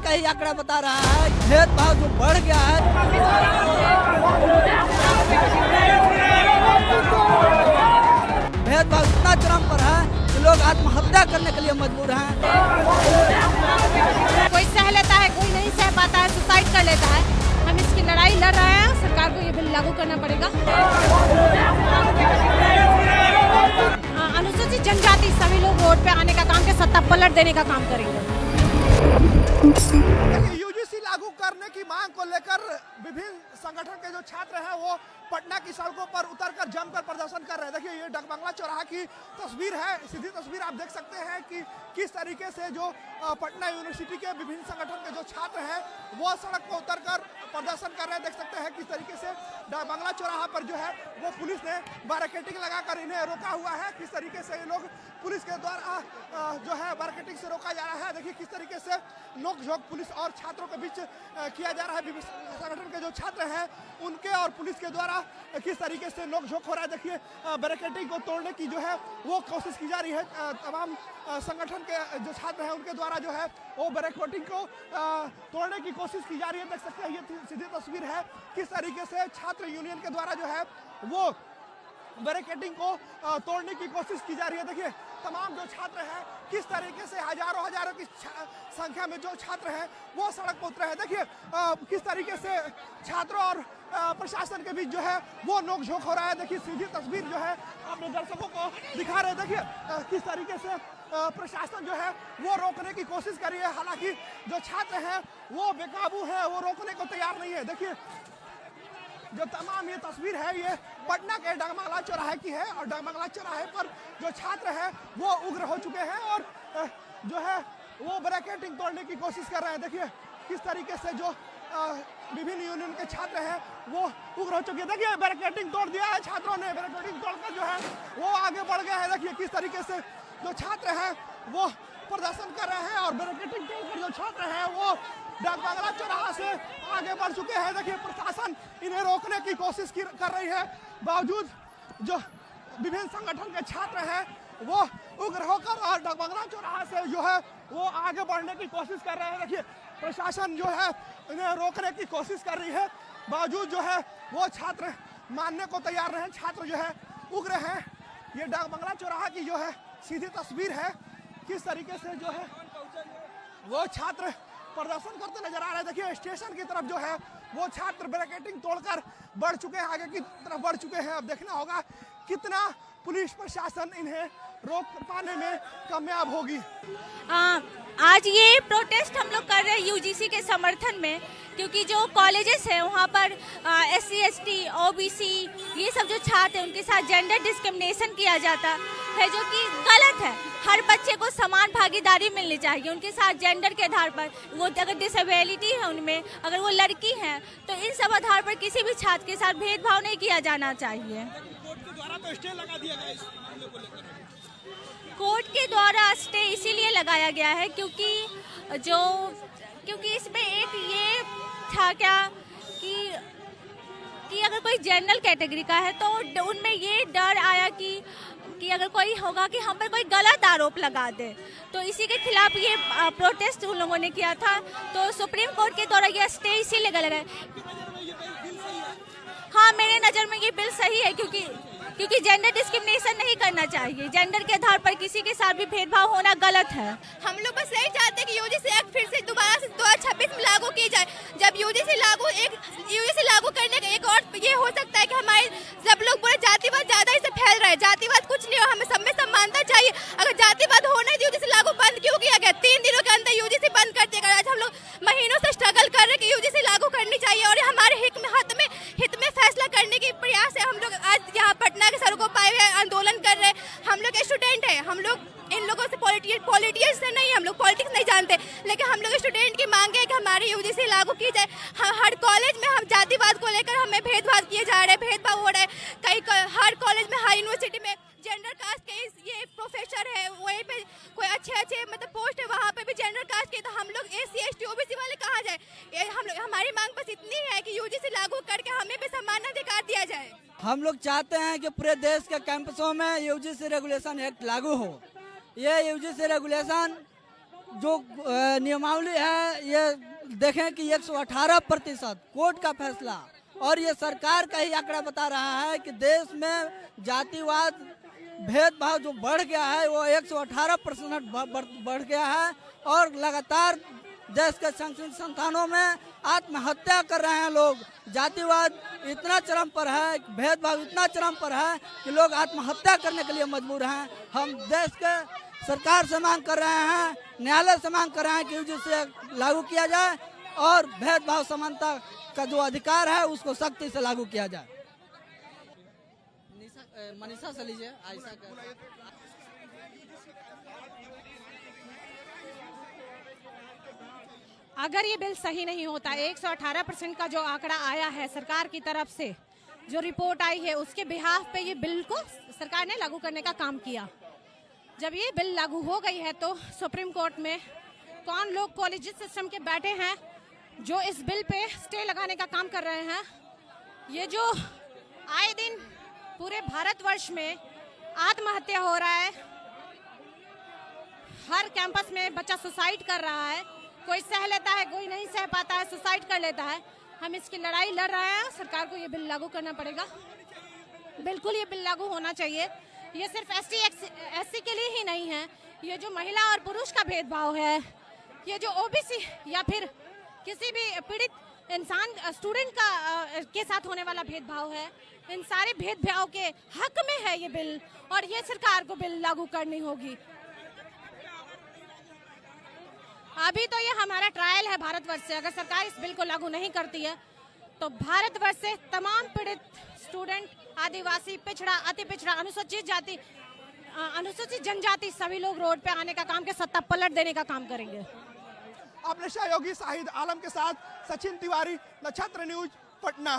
का ही आंकड़ा बता रहा है, भेदभाव जो बढ़ गया है। भेदभाव इतना चरम पर है कि लोग आत्महत्या करने के लिए मजबूर हैं। कोई सह लेता है, कोई नहीं सह पाता है, सुसाइड कर लेता है। हम इसकी लड़ाई लड़ रहे हैं, सरकार को ये बिल लागू करना पड़ेगा। अनुसूचित जनजाति सभी लोग रोड पे आने का काम के सत्ता पलट देने का काम करेंगे। यूजीसी लागू करने की मांग को लेकर विभिन्न संगठन के जो छात्र हैं वो पटना की सड़कों पर उतरकर जमकर प्रदर्शन कर रहे हैं। देखिए ये डाकबंगला चौराहा की तस्वीर है, सीधी तस्वीर आप देख सकते हैं कि किस तरीके से जो पटना यूनिवर्सिटी के विभिन्न संगठन के जो छात्र हैं वो सड़क पर उतरकर प्रदर्शन कर रहे हैं। देख सकते हैं किस तरीके से डाकबंगला चौराहा पर जो है वो पुलिस ने बैरिकेडिंग लगाकर इन्हें रोका हुआ है। किस तरीके से ये लोग पुलिस के द्वारा जो है बैरिकेडिंग से रोका जा रहा है। देखिए किस तरीके से नोकझोंक पुलिस और छात्रों के बीच किया जा रहा है। विभिन्न संगठन के जो छात्र हैं उनके और पुलिस के द्वारा किस तरीके से नोकझोंक हो रहा है। देखिए बैरिकेडिंग को तोड़ने की जो है वो कोशिश की जा रही है। तमाम संगठन के जो छात्र हैं उनके द्वारा जो है वो बैरिकेडिंग को तोड़ने की कोशिश की जा रही है। देख सकते हैं ये सीधी तस्वीर है किस तरीके से छात्र यूनियन के द्वारा जो है वो बैरिकेडिंग को तोड़ने की कोशिश की जा रही है। देखिए तमाम जो छात्र हैं किस तरीके से हजारों की संख्या में जो छात्र हैं वो सड़क पर उतरे हैं। देखिए किस तरीके से छात्रों और प्रशासन के बीच जो है वो नोकझोंक हो रहा है। देखिए सीधी तस्वीर जो है अपने दर्शकों को दिखा रहे हैं। देखिए किस तरीके से प्रशासन जो है वो रोकने की कोशिश कर रही है, हालांकि जो छात्र हैं वो बेकाबू हैं, वो रोकने को तैयार नहीं है। देखिए जो तमाम ये तस्वीर है ये पटना के डाकबंगला चौराहे की है और डाकबंगला चौराहे पर जो छात्र हैं वो उग्र हो चुके हैं और जो है वो बैरिकेडिंग तोड़ने की कोशिश कर रहे हैं। देखिए किस तरीके से जो विभिन्न यूनियन के छात्र हैं वो उग्र हो चुके हैं। देखिए बैरिकेडिंग तोड़ दिया है छात्रों ने, बैरिकेडिंग तोड़कर जो है वो आगे बढ़ गए हैं। देखिए किस तरीके से जो छात्र हैं वो प्रदर्शन कर रहे हैं और बैरिकेडिंग तोड़कर जो छात्र हैं वो डाकबंगला चौराहा से आगे बढ़ चुके हैं। देखिए प्रशासन इन्हें रोकने की कोशिश कर रही है, बावजूद जो विभिन्न संगठन के छात्र हैं वो उग्र होकर और डाकबंगला चौराहा से जो है वो आगे बढ़ने की कोशिश कर रहे हैं। देखिए प्रशासन जो है इन्हें रोकने की कोशिश कर रही है, बावजूद जो है वो छात्र मानने को तैयार नहीं, छात्र जो है उग्र हैं। ये डाकबंगला चौराहा की जो है सीधी तस्वीर है किस तरीके से जो है वो छात्र प्रदर्शन करते नजर आ रहे हैं। देखिए स्टेशन की तरफ जो है वो छात्र बैरिकेडिंग तोड़कर बढ़ चुके हैं, आगे की तरफ बढ़ चुके हैं। अब देखना होगा कितना पुलिस प्रशासन इन्हें रोक पाने में कामयाब होगी। आज ये प्रोटेस्ट हम लोग कर रहे हैं यूजीसी के समर्थन में, क्योंकि जो कॉलेजेस हैं वहाँ पर SC ST OBC ये सब जो छात्र हैं उनके साथ जेंडर डिस्क्रिमिनेशन किया जाता है, जो कि गलत है। हर बच्चे को समान भागीदारी मिलनी चाहिए, उनके साथ जेंडर के आधार पर, वो अगर डिसेबिलिटी है उनमें, अगर वो लड़की हैं तो इन सब आधार पर किसी भी छात्र के साथ भेदभाव नहीं किया जाना चाहिए। कोर्ट के द्वारा तो स्टे लगा दिया गया इस मामले को लेकर। कोर्ट के द्वारा स्टे इसीलिए लगाया गया है क्योंकि इसमें एक ये था क्या कि अगर कोई जनरल कैटेगरी का है तो उनमें ये डर आया कि अगर कोई होगा कि हम पर कोई गलत आरोप लगा दे, तो इसी के खिलाफ ये प्रोटेस्ट उन लोगों ने किया था। तो सुप्रीम कोर्ट के द्वारा ये स्टे इसीलिए लगाया। हाँ, मेरे नज़र में ये बिल सही है क्योंकि जेंडर डिस्क्रिमिनेशन नहीं करना चाहिए। जेंडर के आधार पर किसी के साथ भी भेदभाव होना गलत है। हम लोग बस यही चाहते हैं कि यूजीसी एक्ट फिर से दोबारा से 2026 में लागू की जाए। जब यूजीसी लागू करने का एक और ये हो सकता है कि हमारे सब लोग पूरे जातिवाद ज़्यादा ही से फैल रहा है। जातिवाद कुछ नहीं हो, हमें सब में समानता चाहिए। अगर जातिवाद होना है तो यूजीसी लागू बंद क्यों किया गया? 3 दिनों के अंदर यूजीसी बंद कर दिया गया। आज हम लोग महीनों से स्ट्रगल कर रहे हैं कि यूजीसी लागू करनी चाहिए और हमारे हित में फैसला करने के प्रयास है। हम लोग आज यहाँ पटना के सड़कों पर आए हुए आंदोलन कर रहे हैं। हम लोग स्टूडेंट हैं, हम लोग इन लोगों से पॉलिटिशियन से नहीं, हम लोग पॉलिटिक्स नहीं जानते, लेकिन हम लोग स्टूडेंट की मांग है कि हमारी यूजीसी लागू की जाए। हर कॉलेज में हम जातिवाद को लेकर हमें भेदभाव किए जा रहे हैं, भेदभाव हो रहा है। हर कॉलेज में, हर यूनिवर्सिटी में जेंडर कास्ट के ये प्रोफेसर है, वहीं पे कोई अच्छे मतलब पोस्ट है, वहाँ पे भी जेंडर कास्ट के। तो हम लोग SC ST OBC वाले कहाँ जाए? हमारी मांग बस इतनी है कि यूजीसी लागू करके हमें भी समान अधिकार दिया जाए। हम लोग चाहते हैं कि पूरे देश के कैंपसों में यूजीसी रेगुलेशन एक्ट लागू हो। ये यूजीसी रेगुलेशन जो नियमावली है ये देखें कि 118% कोर्ट का फैसला, और ये सरकार का ही आंकड़ा बता रहा है कि देश में जातिवाद भेदभाव जो बढ़ गया है वो 118% बढ़ गया है, और लगातार देश के संस्थानों में आत्महत्या कर रहे हैं लोग। जातिवाद इतना चरम पर है, भेदभाव इतना चरम पर है कि लोग आत्महत्या करने के लिए मजबूर हैं। हम देश के सरकार से मांग कर रहे हैं, न्यायालय से मांग कर रहे हैं कि यूजीसी लागू किया जाए और भेदभाव समानता का जो अधिकार है उसको सख्ती से लागू किया जाए। मनीषा से लीजिए। आयशा का अगर ये बिल सही नहीं होता, 118% का जो आंकड़ा आया है सरकार की तरफ से, जो रिपोर्ट आई है उसके बिहाफ पे ये बिल को सरकार ने लागू करने का काम किया। जब ये बिल लागू हो गई है तो सुप्रीम कोर्ट में कौन लोग कॉलेज सिस्टम के बैठे हैं जो इस बिल पे स्टे लगाने का काम कर रहे हैं। ये जो आए दिन पूरे भारतवर्ष में आत्महत्या हो रहा है, हर कैंपस में बच्चा सुसाइड कर रहा है, कोई सह लेता है, कोई नहीं सह पाता है, सुसाइड कर लेता है। हम इसकी लड़ाई लड़ रहे हैं, सरकार को ये बिल लागू करना पड़ेगा। बिल्कुल ये बिल लागू होना चाहिए। ये सिर्फ SC के लिए ही नहीं है, ये जो महिला और पुरुष का भेदभाव है, ये जो OBC या फिर किसी भी पीड़ित इंसान स्टूडेंट का के साथ होने वाला भेदभाव है, इन सारे भेदभाव के हक में है ये बिल, और ये सरकार को बिल लागू करनी होगी। अभी तो ये हमारा ट्रायल है भारतवर्ष से। अगर सरकार इस बिल को लागू नहीं करती है तो भारतवर्ष से तमाम पीड़ित स्टूडेंट, आदिवासी, पिछड़ा, अति पिछड़ा, अनुसूचित जाति, अनुसूचित जनजाति सभी लोग रोड पे आने का काम के सत्ता पलट देने का काम करेंगे। अपने सहयोगी शाहिद आलम के साथ सचिन तिवारी, नक्षत्र न्यूज, पटना।